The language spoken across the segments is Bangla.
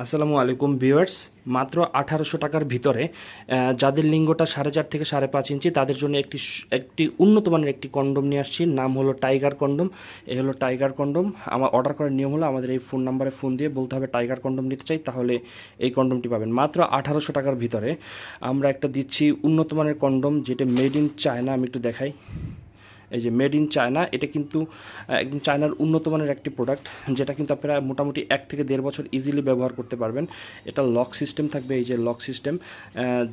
আসসালামু আলাইকুম ভিউয়ার্স। মাত্র 1800 টাকার ভিতরে যাদের লিঙ্গটা 4.5 থেকে 5.5 ইঞ্চি তাদের জন্য একটি উন্নত মানের একটি কন্ডম নিয়ে আসছি। নাম হলো টাইগার কন্ডম। এই হলো টাইগার কন্ডম। আমার অর্ডার করার নিয়ম হলো আমাদের এই ফোন নাম্বারে ফোন দিয়ে বলতে হবে টাইগার কন্ডম নিতে চাই, তাহলে এই কন্ডমটি পাবেন মাত্র 1800 টাকার ভিতরে। আমরা একটা দিচ্ছি উন্নত মানের কন্ডম, যেটা মেড ইন চায়না। আমি একটু দেখাই, এই যে মেড ইন চায়না। এটা কিন্তু একদম চায়নার উন্নত মানের একটি প্রোডাক্ট, যেটা কিন্তু আপনারা মোটামুটি 1 থেকে 1.5 বছর ইজিলি ব্যবহার করতে পারবেন। এটা লক সিস্টেম থাকবে, এই যে লক সিস্টেম।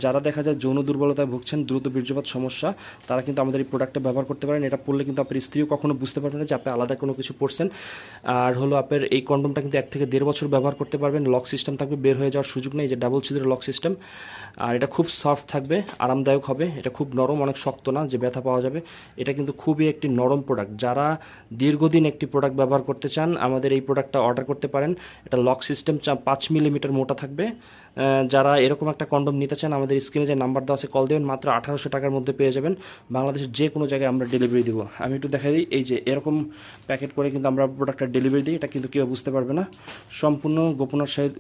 যারা দেখা যায় যৌন দুর্বলতায় ভুগছেন, দ্রুত বীর্যপাত সমস্যা, তারা কিন্তু আমাদের এই প্রোডাক্টটা ব্যবহার করতে পারেন। এটা পড়লে কিন্তু আপনার স্ত্রীও কখনো বুঝতে পারবেন না যে আপনি আলাদা কোনো কিছু পড়ছেন। আর হলো আপনার এই কন্ডমটা কিন্তু 1 থেকে 1.5 বছর ব্যবহার করতে পারবেন। লক সিস্টেম থাকবে, বের হয়ে যাওয়ার সুযোগ নেই। যে ডাবল ছিদ্রের লক সিস্টেম। আর এটা খুব সফট থাকবে, আরামদায়ক হবে। এটা খুব নরম, অনেক শক্ত না যে ব্যথা পাওয়া যাবে। এটা কিন্তু খুবই একটি নরম প্রোডাক্ট। যারা দীর্ঘদিন একটি প্রোডাক্ট ব্যবহার করতে চান, আমাদের এই প্রোডাক্টটা অর্ডার করতে পারেন। এটা লক সিস্টেম, 5 মিলিমিটার মোটা থাকবে। যারা এরকম একটা কন্ডম নিতে চান, আমাদের স্ক্রিনে যে নাম্বার দেওয়া আছে কল দেবেন। মাত্র 1800 টাকার মধ্যে পেয়ে যাবেন। বাংলাদেশের যে কোনো জায়গায় আমরা ডেলিভারি দেবো। আমি একটু দেখা দিই, এই যে এরকম প্যাকেট করে কিন্তু আমরা প্রোডাক্টটা ডেলিভারি দিই। এটা কিন্তু কেউ বুঝতে পারবে না, সম্পূর্ণ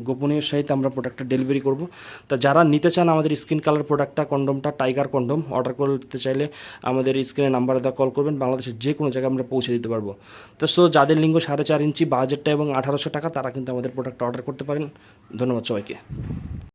গোপনীয় সহিত আমরা প্রোডাক্টটা ডেলিভারি করব। তা যারা নিতে চান আমাদের স্কিন কালার প্রোডাক্টটা, কন্ডমটা টাইগার কন্ডম অর্ডার করতে চাইলে আমাদের স্ক্রিনে নাম্বারে দেওয়া কল করবেন। বাংলাদেশের যে কোনো জায়গায় আমরা পৌঁছে দিতে পারবো। তো যাদের লিঙ্গ 4.5 ইঞ্চি, বাজেটটা এবং 1800 টাকা, তারা কিন্তু আমাদের প্রোডাক্টটা অর্ডার করতে পারেন। ধন্যবাদ সবাইকে।